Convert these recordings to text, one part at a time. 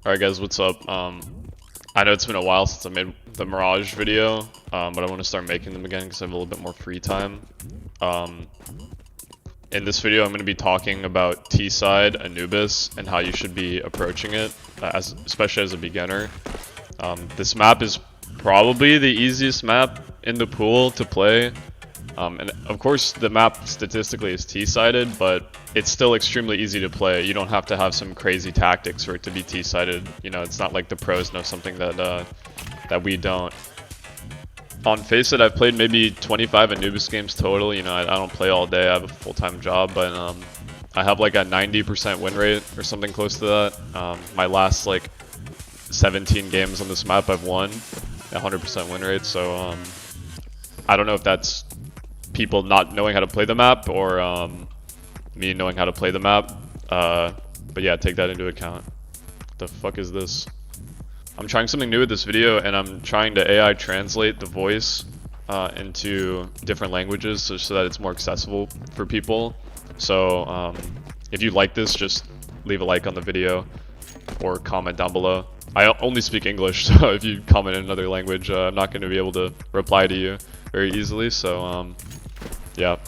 Alright guys, what's up? I know it's been a while since I made the Mirage video, but I want to start making them again because I have a little bit more free time. In this video I'm going to be talking about T-side Anubis and how you should be approaching it, especially as a beginner. This map is probably the easiest map in the pool to play. And of course the map statistically is T-sided, but it's still extremely easy to play. You don't have to have some crazy tactics for it to be T-sided. You know, it's not like the pros know something that that we don't. On Face It, I've played maybe 25 Anubis games total. You know, I don't play all day. I have a full-time job, but I have like a 90% win rate or something close to that. My last like 17 games on this map I've won 100% win rate. So I don't know if that's people not knowing how to play the map or me knowing how to play the map, but yeah, take that into account. What the fuck is this? I'm trying something new with this video, and I'm trying to AI translate the voice into different languages so that it's more accessible for people. So if you like this, just leave a like on the video or comment down below. I only speak English, so if you comment in another language, I'm not going to be able to reply to you very easily. So yeah.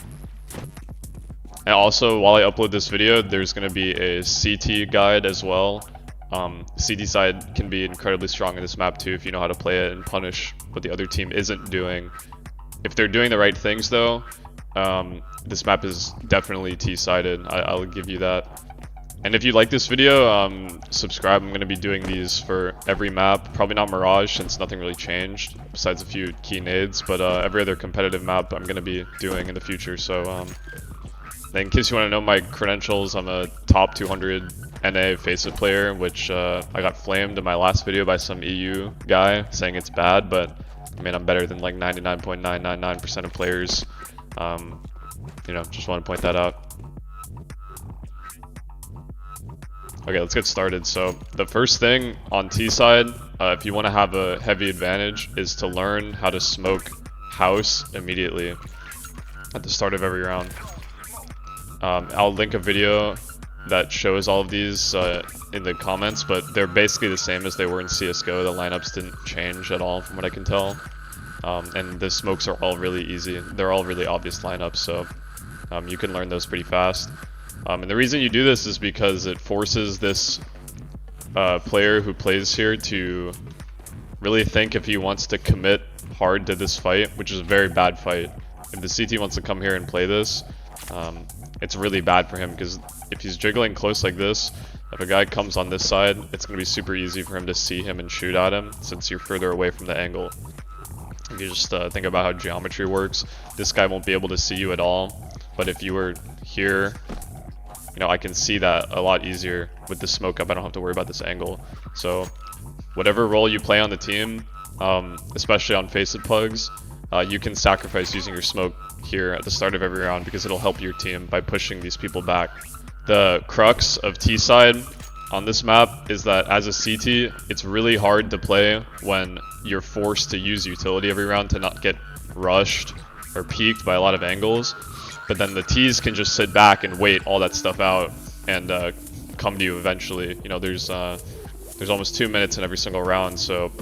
And also, while I upload this video, there's going to be a CT guide as well. CT side can be incredibly strong in this map too if you know how to play it and punish what the other team isn't doing. If they're doing the right things though, this map is definitely T-sided. I'll give you that. And if you like this video, subscribe. I'm going to be doing these for every map. Probably not Mirage since nothing really changed besides a few key nades, but every other competitive map I'm going to be doing in the future. So then in case you want to know my credentials, I'm a top 200 NA Face It player, which I got flamed in my last video by some EU guy saying it's bad, but I mean I'm better than like 99.999% of players. You know, just want to point that out. Okay, let's get started. So the first thing on T side, if you want to have a heavy advantage, is to learn how to smoke house immediately at the start of every round. I'll link a video that shows all of these in the comments, but they're basically the same as they were in CSGO. The lineups didn't change at all from what I can tell. And the smokes are all really easy. They're all really obvious lineups, so you can learn those pretty fast. And the reason you do this is because it forces this player who plays here to really think if he wants to commit hard to this fight, which is a very bad fight. If the CT wants to come here and play this, it's really bad for him because if he's jiggling close like this, if a guy comes on this side, it's going to be super easy for him to see him and shoot at him since you're further away from the angle. If you just think about how geometry works, this guy won't be able to see you at all, but if you were here, you know, I can see that a lot easier with the smoke up. I don't have to worry about this angle. So whatever role you play on the team, especially on Face It pugs, you can sacrifice using your smoke here at the start of every round because it'll help your team by pushing these people back. The crux of T-side on this map is that as a CT, it's really hard to play when you're forced to use utility every round to not get rushed or peeked by a lot of angles. But then the T's can just sit back and wait all that stuff out and come to you eventually. You know, there's almost 2 minutes in every single round, so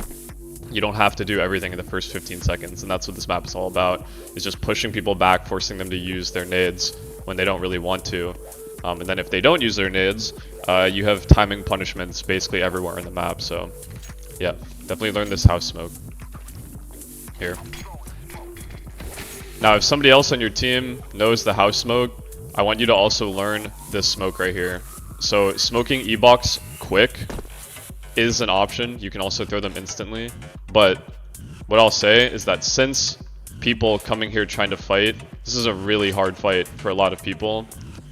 you don't have to do everything in the first 15 seconds, and that's what this map is all about, is just pushing people back, forcing them to use their nades when they don't really want to. And then if they don't use their nades, you have timing punishments basically everywhere in the map, so yeah, definitely learn this house smoke. Here. Now, if somebody else on your team knows the house smoke, I want you to also learn this smoke right here. So smoking E-box quick is an option. You can also throw them instantly. But what I'll say is that since people coming here trying to fight, this is a really hard fight for a lot of people.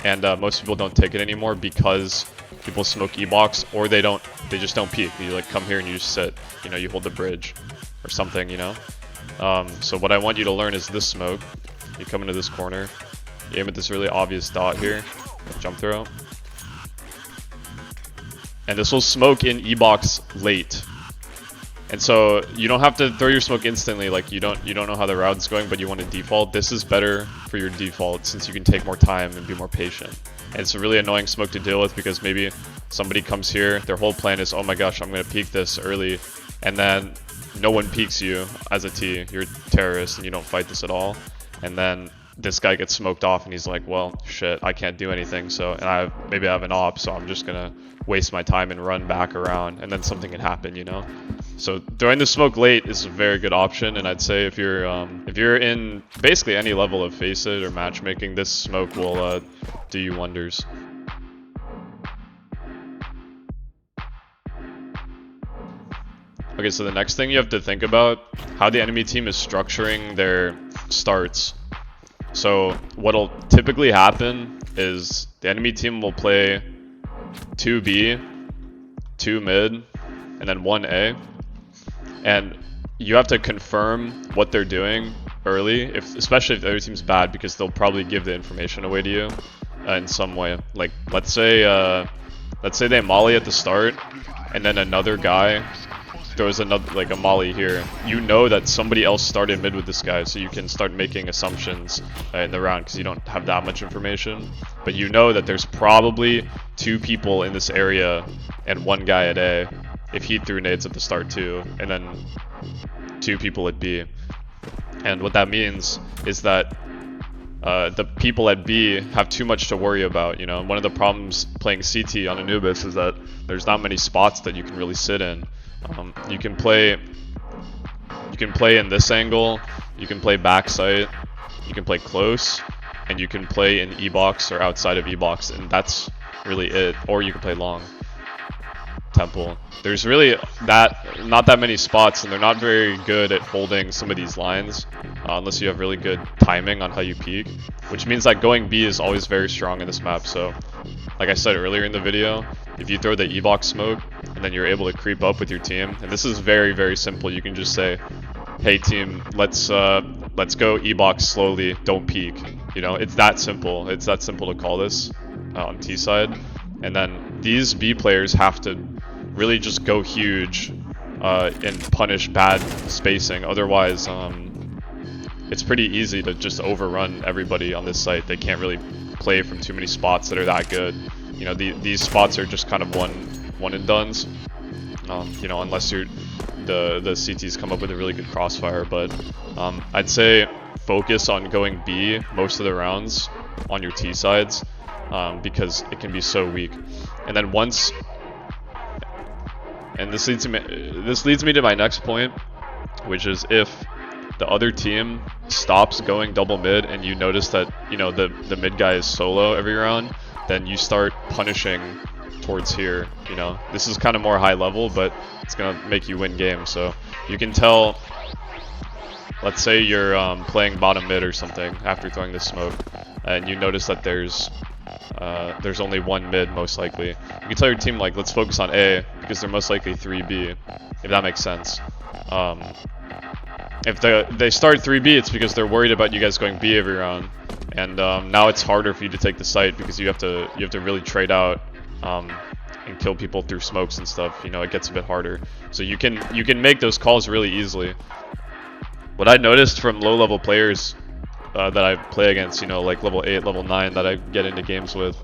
And most people don't take it anymore because people smoke E-box, or they just don't peek. You like come here and you just sit, you know, you hold the bridge or something, you know. So what I want you to learn is this smoke. You come into this corner, you aim at this really obvious dot here, jump throw, and this will smoke in E-box late. And so you don't have to throw your smoke instantly, like you don't know how the route's going, but you want to default. This is better for your default since you can take more time and be more patient. And it's a really annoying smoke to deal with because maybe somebody comes here, their whole plan is, oh my gosh, I'm gonna peek this early, and then no one peeks you as a T, you're a terrorist and you don't fight this at all, and then this guy gets smoked off and he's like, well, shit, I can't do anything, so, and maybe I have an op, so I'm just gonna waste my time and run back around, and then something can happen, you know? So throwing the smoke late is a very good option, and I'd say if you're in basically any level of face it or matchmaking, this smoke will do you wonders. Okay, so the next thing you have to think about, how the enemy team is structuring their starts. So what'll typically happen is the enemy team will play 2B, 2 mid, and then 1A. And you have to confirm what they're doing early, especially if the other team's bad, because they'll probably give the information away to you in some way. Like, let's say they molly at the start, and then another guy throws another, like a molly here. You know that somebody else started mid with this guy, so you can start making assumptions in the round because you don't have that much information. But you know that there's probably 2 people in this area and 1 guy at A, if he threw nades at the start too, and then 2 people at B. And what that means is that the people at B have too much to worry about, you know. One of the problems playing CT on Anubis is that there's not many spots that you can really sit in. You can play in this angle, you can play backside, you can play close, and you can play in E-box or outside of E-box, and that's really it. Or you can play long temple. There's really not that many spots, and they're not very good at holding some of these lines unless you have really good timing on how you peek, which means that going B is always very strong in this map. So like I said earlier in the video, if you throw the E-box smoke and then you're able to creep up with your team, and this is very, very simple, you can just say, hey team, let's go E-box slowly, don't peek. You know, it's that simple. It's that simple to call this on T side. And then these B players have to really just go huge and punish bad spacing. Otherwise, it's pretty easy to just overrun everybody on this site. They can't really play from too many spots that are that good. You know, these spots are just kind of one and dones. You know, unless the CTs come up with a really good crossfire. But I'd say focus on going B most of the rounds on your T sides, because it can be so weak. And then once, and this leads me to my next point, which is if the other team stops going double mid and you notice that, you know, the mid guy is solo every round, then you start punishing towards here. You know, this is kind of more high level, but it's gonna make you win games. So you can tell, let's say you're playing bottom mid or something after throwing this smoke, and you notice that there's only 1 mid most likely. You can tell your team, like, let's focus on A because they're most likely 3B, if that makes sense. If they start 3B, it's because they're worried about you guys going B every round, and now it's harder for you to take the site because you have to really trade out and kill people through smokes and stuff. You know, it gets a bit harder. So you can make those calls really easily. What I noticed from low-level players that I play against, you know, like level 8, level 9 that I get into games with,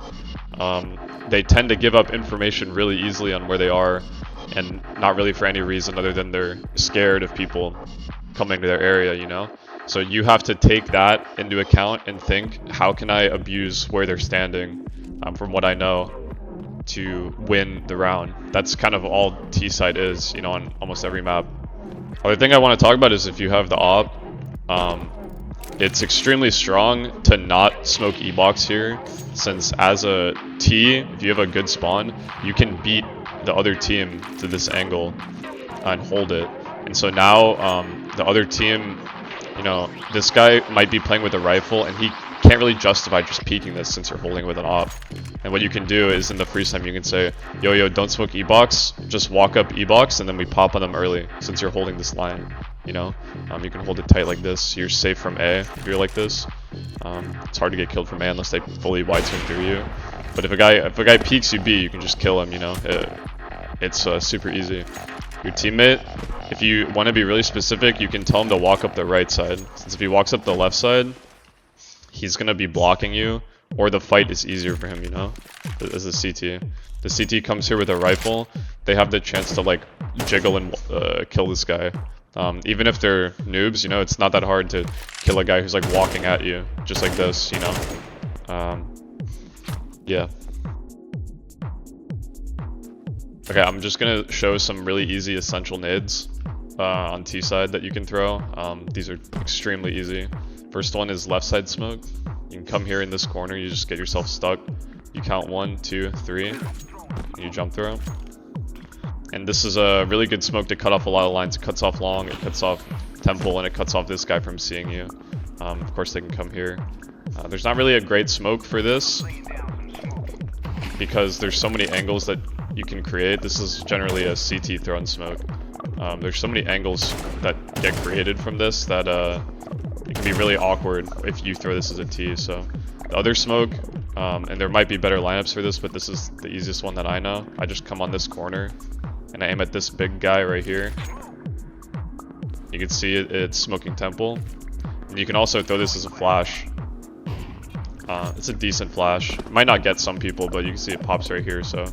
they tend to give up information really easily on where they are, and not really for any reason other than they're scared of people coming to their area, you know? So you have to take that into account and think, how can I abuse where they're standing from what I know to win the round? That's kind of all T-side is, you know, on almost every map. Other thing I want to talk about is if you have the op, it's extremely strong to not smoke E-box here, since as a T, if you have a good spawn, you can beat the other team to this angle and hold it. And so now the other team, you know, this guy might be playing with a rifle and he can't really justify just peeking this since you're holding with an op. And what you can do is in the freeze time you can say, yo, don't smoke E-box, just walk up E-box and then we pop on them early since you're holding this line. You know, you can hold it tight like this. You're safe from A if you're like this. It's hard to get killed from A unless they fully wide swing through you. But if a guy peeks you B, you can just kill him. You know, it's super easy. Your teammate, if you want to be really specific, you can tell him to walk up the right side. Since if he walks up the left side, he's gonna be blocking you or the fight is easier for him, you know, as a CT. The CT comes here with a rifle, they have the chance to like jiggle and kill this guy. Even if they're noobs, you know, it's not that hard to kill a guy who's like walking at you, just like this, you know. Yeah. Okay, I'm just gonna show some really easy essential nades on T side that you can throw. These are extremely easy. First one is left side smoke. You can come here in this corner, you just get yourself stuck. You count 1, 2, 3, and you jump throw. And this is a really good smoke to cut off a lot of lines. It cuts off long, it cuts off temple, and it cuts off this guy from seeing you. Of course they can come here. There's not really a great smoke for this because there's so many angles that you can create. This is generally a CT thrown smoke. There's so many angles that get created from this that it can be really awkward if you throw this as a T. So the other smoke, and there might be better lineups for this, but this is the easiest one that I know. I just come on this corner and I aim at this big guy right here. You can see it's smoking temple. And you can also throw this as a flash. It's a decent flash. It might not get some people, but you can see it pops right here. So,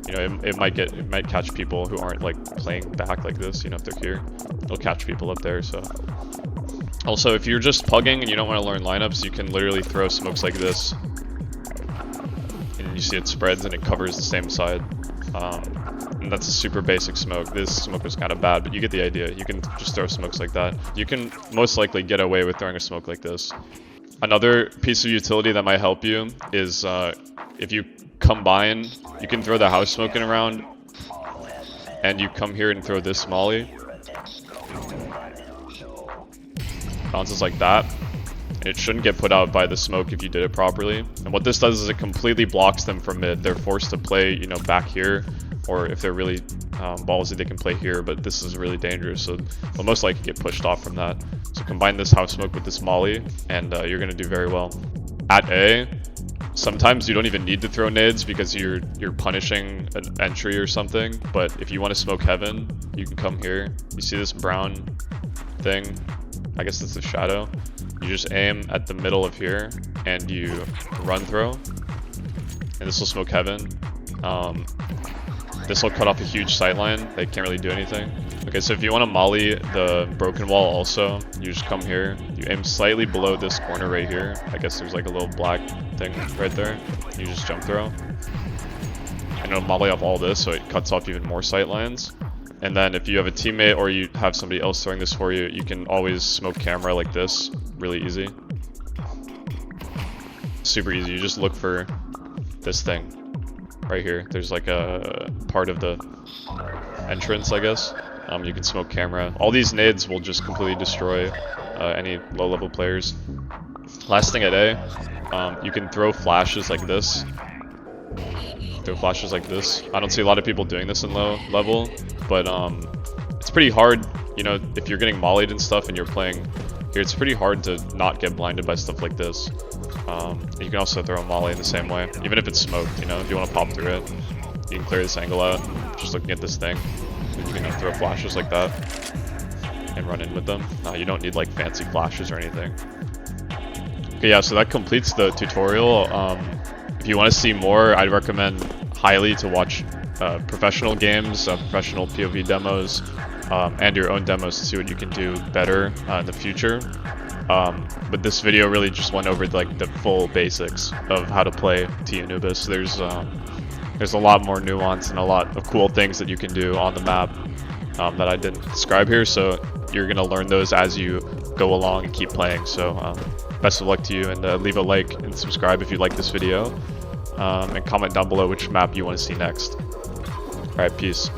you know, it might catch people who aren't like playing back like this. You know, if they're here, it'll catch people up there. So, also if you're just pugging and you don't want to learn lineups, you can literally throw smokes like this, and you see it spreads and it covers the same side. And that's a super basic smoke. This smoke was kind of bad, but you get the idea. You can just throw smokes like that. You can most likely get away with throwing a smoke like this. Another piece of utility that might help you is if you combine, you can throw the house smoking around, and you come here and throw this molly. Bounces like that. And it shouldn't get put out by the smoke if you did it properly. And what this does is it completely blocks them from mid. They're forced to play, you know, back here, or if they're really ballsy, they can play here, but this is really dangerous, so they'll most likely get pushed off from that. So combine this house smoke with this molly, and you're going to do very well. At A, sometimes you don't even need to throw nades because you're punishing an entry or something, but if you want to smoke heaven, you can come here. You see this brown thing? I guess it's the shadow. You just aim at the middle of here, and you run throw, and this will smoke heaven. This will cut off a huge sightline. They can't really do anything. Okay, so if you want to molly the broken wall also, you just come here. You aim slightly below this corner right here. I guess there's like a little black thing right there. You just jump throw. And it'll molly off all this, so it cuts off even more sightlines. And then if you have a teammate or you have somebody else throwing this for you, you can always smoke camera like this. Really easy. Super easy. You just look for this thing. Right here, there's like a part of the entrance, I guess. You can smoke camera. All these nades will just completely destroy any low-level players. Last thing at A, you can throw flashes like this. Throw flashes like this. I don't see a lot of people doing this in low level, but it's pretty hard, you know, if you're getting mollied and stuff and you're playing here, it's pretty hard to not get blinded by stuff like this. You can also throw a molly in the same way, even if it's smoked, you know, if you want to pop through it. You can clear this angle out, just looking at this thing. You can throw flashes like that and run in with them. You don't need like fancy flashes or anything. Okay, yeah, so that completes the tutorial. If you want to see more, I'd recommend highly to watch professional games, professional POV demos, and your own demos to see what you can do better in the future. But this video really just went over like the full basics of how to play Anubis. There's a lot more nuance and a lot of cool things that you can do on the map that I didn't describe here, so you're gonna learn those as you go along and keep playing. So best of luck to you, and leave a like and subscribe if you like this video, and comment down below which map you want to see next. Alright, peace.